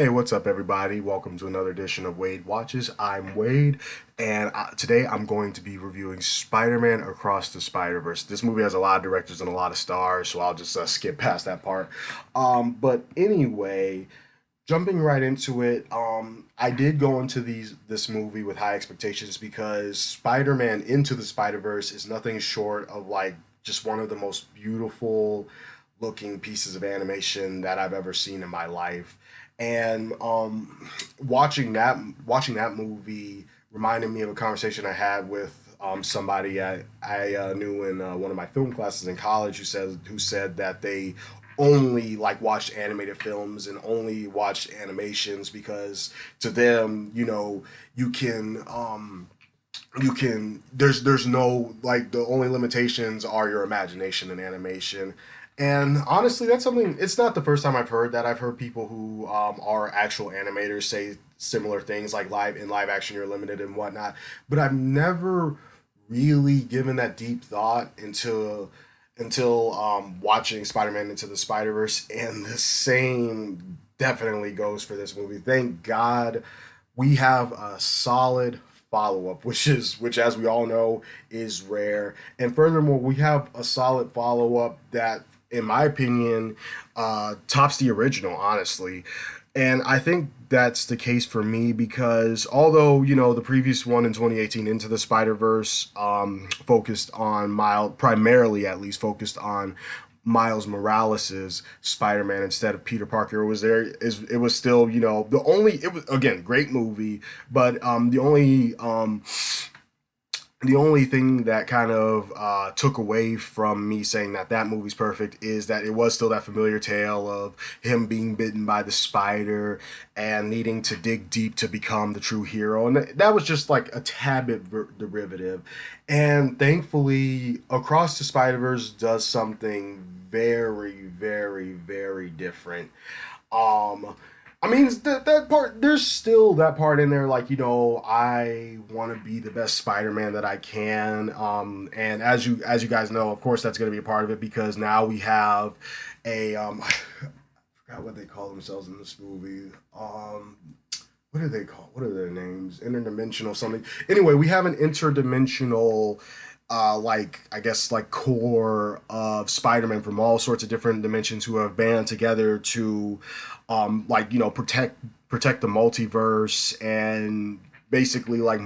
Hey, what's up, everybody? Welcome to another edition of Wade Watches. I'm Wade, and today I'm going to be reviewing Spider Man Across the Spider Verse. This movie has a lot of directors and a lot of stars, so I'll just skip past that part. But anyway, jumping right into it, I did go into this movie with high expectations because Spider Man Into the Spider Verse is nothing short of like just one of the most beautiful looking pieces of animation that I've ever seen in my life. And watching that movie reminded me of a conversation I had with somebody I knew in one of my film classes in college who said that they only like watched animated films and only watched animations because to them, there's no like the only limitations are your imagination in animation. And honestly, that's something. It's not the first time I've heard that. I've heard people who are actual animators say similar things, like live action, you're limited and whatnot. But I've never really given that deep thought until watching Spider-Man Into the Spider-Verse, and the same definitely goes for this movie. Thank God we have a solid follow-up, which as we all know is rare. And furthermore, we have a solid follow-up that in my opinion tops the original, honestly. And I think that's the case for me because although, the previous one in 2018, Into the Spider-Verse, focused on Miles, primarily at least focused on Miles Morales's Spider-Man instead of Peter Parker. It was still, it was again great movie, but the only thing that kind of took away from me saying that that movie's perfect is that it was still that familiar tale of him being bitten by the spider and needing to dig deep to become the true hero. And that was just like a tad bit derivative. And thankfully, Across the Spider Verse does something very, very, very different. Um, I mean, that part. There's still that part in there, like I want to be the best Spider-Man that I can. And as you guys know, of course, that's going to be a part of it because now we have a I forgot what they call themselves in this movie. What do they call? What are their names? Interdimensional something. Anyway, we have an interdimensional like I guess like core of Spider-Man from all sorts of different dimensions who have band together to protect the multiverse and basically the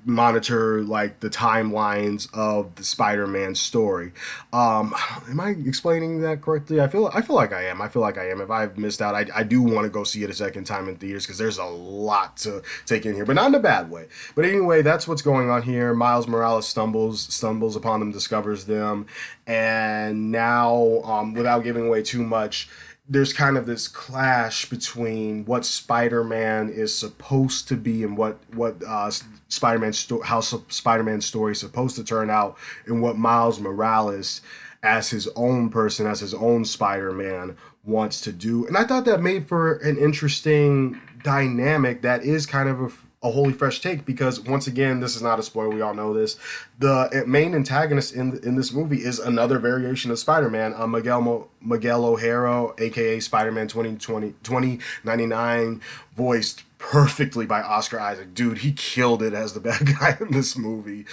monitor like the timelines of the Spider-Man story. Am I explaining that correctly? I feel like I am. I feel like I am. If I've missed out, I do want to go see it a second time in theaters because there's a lot to take in here, but not in a bad way. But anyway, that's what's going on here. Miles Morales stumbles upon them, discovers them, and now, without giving away too much, there's kind of this clash between what Spider-Man is supposed to be and what how Spider-Man's story is supposed to turn out, and what Miles Morales, as his own person, as his own Spider-Man, wants to do. And I thought that made for an interesting dynamic that is kind of a wholly fresh take because once again, this is not a spoiler. We all know this. The main antagonist in this movie is another variation of Spider-Man, Miguel O'Hara, aka Spider-Man 2099, voiced perfectly by Oscar Isaac. Dude, he killed it as the bad guy in this movie.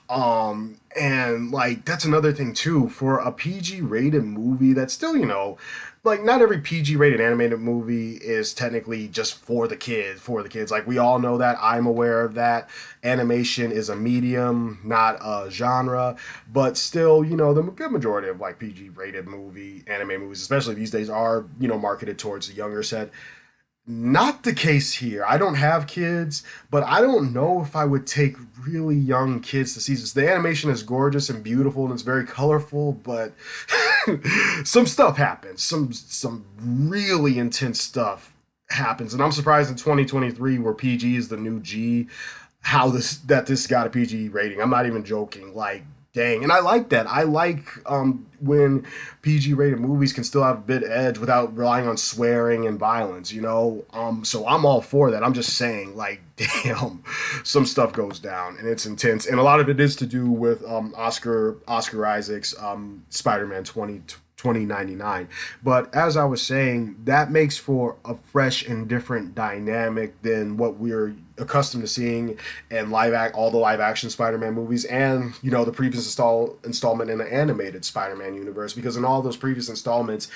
And like that's another thing too for a PG rated movie that's still, like not every PG rated animated movie is technically just for the kids. Like we all know that. I'm aware of that. Animation is a medium, not a genre, but still, the good majority of like PG rated anime movies, especially these days, are, marketed towards the younger set. Not the case here. I don't have kids, but I don't know if I would take really young kids to see this. The animation is gorgeous and beautiful and it's very colorful, but some stuff happens. Some really intense stuff happens, and I'm surprised in 2023, where PG is the new G, this got a PG rating. I'm not even joking. Like, dang, and I like that. I like when PG rated movies can still have a bit edge without relying on swearing and violence. So I'm all for that. I'm just saying, like, damn, some stuff goes down and it's intense, and a lot of it is to do with Oscar Isaac's Spider-Man 20 2099. But as I was saying, that makes for a fresh and different dynamic than what we're accustomed to seeing in all the live action Spider-Man movies, and the previous installment in the animated Spider-Man universe, because in all those previous installments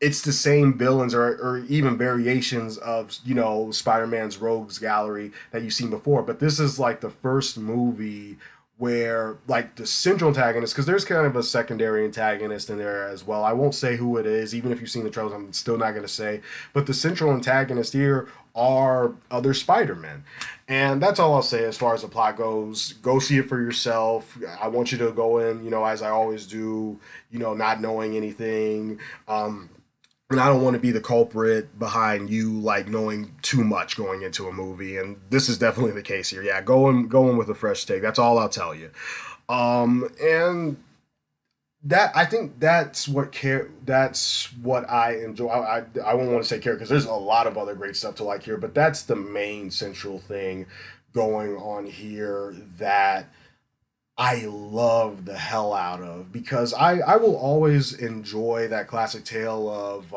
it's the same villains, or even variations of Spider-Man's rogues gallery that you've seen before. But this is like the first movie where like the central antagonist, because there's kind of a secondary antagonist in there as well. I won't say who it is, even if you've seen the trailers. I'm still not going to say. But the central antagonist here are other Spider-Men. And that's all I'll say as far as the plot goes. Go see it for yourself. I want you to go in, as I always do, not knowing anything. And I don't want to be the culprit behind you like knowing too much going into a movie, and this is definitely the case here. Yeah, go in with a fresh take. That's all I'll tell you. And that I think that's what I enjoy. I won't want to say care because there's a lot of other great stuff to like here, but that's the main central thing going on here that I love the hell out of, because I will always enjoy that classic tale of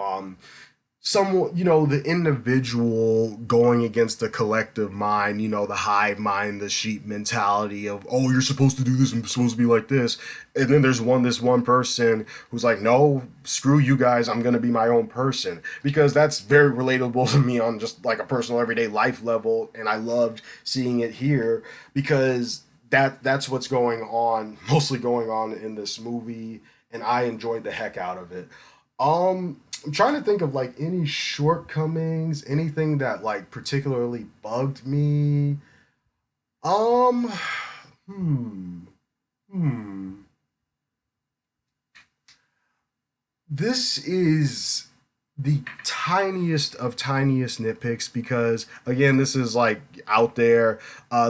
some the individual going against the collective mind, the hive mind, the sheep mentality of, oh, you're supposed to do this and supposed to be like this. And then there's this one person who's like, no, screw you guys, I'm gonna be my own person, because that's very relatable to me on just like a personal everyday life level. And I loved seeing it here because that's what's going on, mostly going on in this movie, and I enjoyed the heck out of it. I'm trying to think of like any shortcomings, anything that like particularly bugged me. Um, hmm, hmm. This is the tiniest of tiniest nitpicks, because again, this is like out there.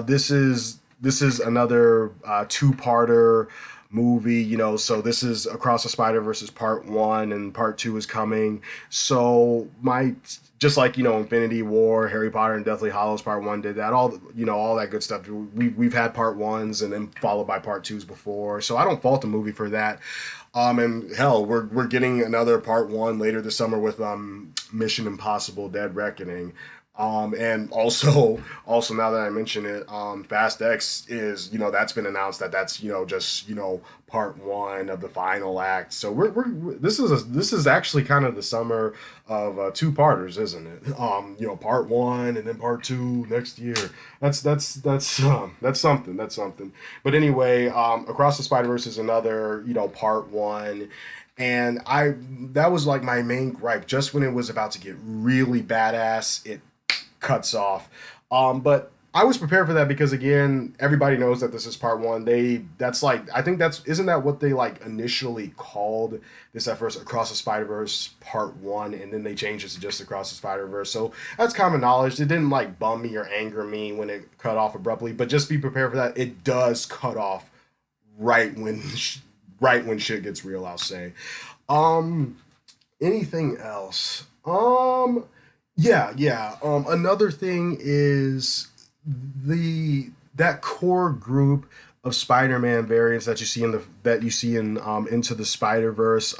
This is another two-parter movie, so this is Across the Spider Verse part one, and part two is coming. So my just like Infinity War, Harry Potter and Deathly Hallows part one did that, all that good stuff. We've had part ones and then followed by part twos before, so I don't fault the movie for that. And hell, we're getting another part one later this summer with Mission Impossible: Dead Reckoning. And also now that I mention it, Fast X is, that's been announced that's just part one of the final act. So this is actually kind of the summer of two parters, isn't it? Part one and then part two next year. That's something. That's something. But anyway, Across the Spider Verse is another part one. And that was like my main gripe. Just when it was about to get really badass, it cuts off. But I was prepared for that, because again, everybody knows that this is part one. That's like, I think that's isn't that what they like initially called this at first, Across the Spider Verse part one, and then they changed it to just Across the Spider Verse. So that's common knowledge. It didn't like bum me or anger me when it cut off abruptly, but just be prepared for that. It does cut off right when right when shit gets real, I'll say. Um, Anything else? Yeah. Another thing is that core group of Spider-Man variants that you see in Into the Spider-Verse.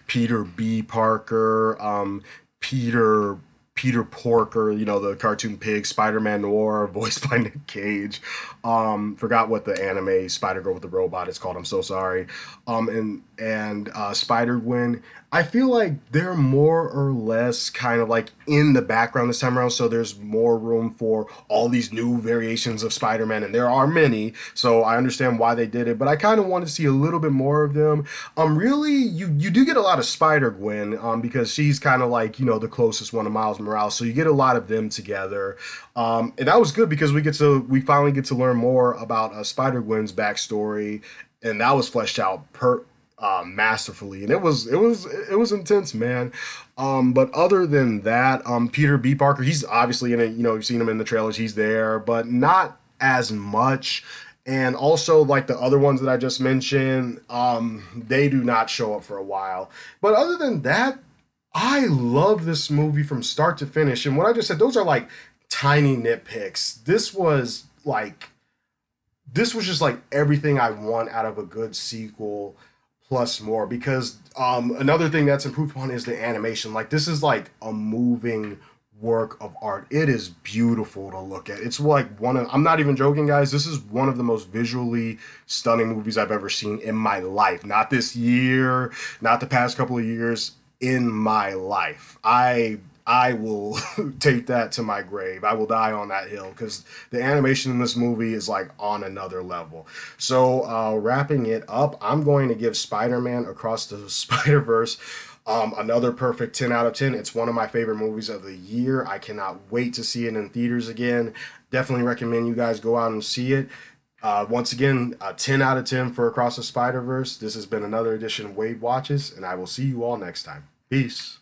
Peter B. Parker, Peter Peter Porker, the cartoon pig, Spider-Man Noir, voiced by Nick Cage. Forgot what the anime Spider Girl with the robot is called. I'm so sorry. And Spider Gwen. I feel like they're more or less kind of like in the background this time around, so there's more room for all these new variations of Spider-Man, and there are many. So I understand why they did it, but I kind of want to see a little bit more of them. Really, you do get a lot of Spider Gwen, because she's kind of like the closest one to Miles Morales, so you get a lot of them together. And that was good because we finally get to learn more about Spider Gwen's backstory, and that was fleshed out masterfully, and it was intense, man. But other than that, Peter B. Parker, he's obviously in it. You've seen him in the trailers. He's there, but not as much. And also, like the other ones that I just mentioned, they do not show up for a while. But other than that, I love this movie from start to finish. And what I just said, those are like tiny nitpicks. This was just like everything I want out of a good sequel. plus more, because another thing that's improved upon is the animation. Like, this is like a moving work of art. It is beautiful to look at. It's like one of, I'm not even joking, guys, this is one of the most visually stunning movies I've ever seen in my life. Not this year, not the past couple of years, in my life. I will take that to my grave. I will die on that hill, because the animation in this movie is like on another level. So, wrapping it up, I'm going to give Spider Man Across the Spider Verse another perfect 10 out of 10. It's one of my favorite movies of the year. I cannot wait to see it in theaters again. Definitely recommend you guys go out and see it. Once again, a 10 out of 10 for Across the Spider Verse. This has been another edition of Wade Watches, and I will see you all next time. Peace.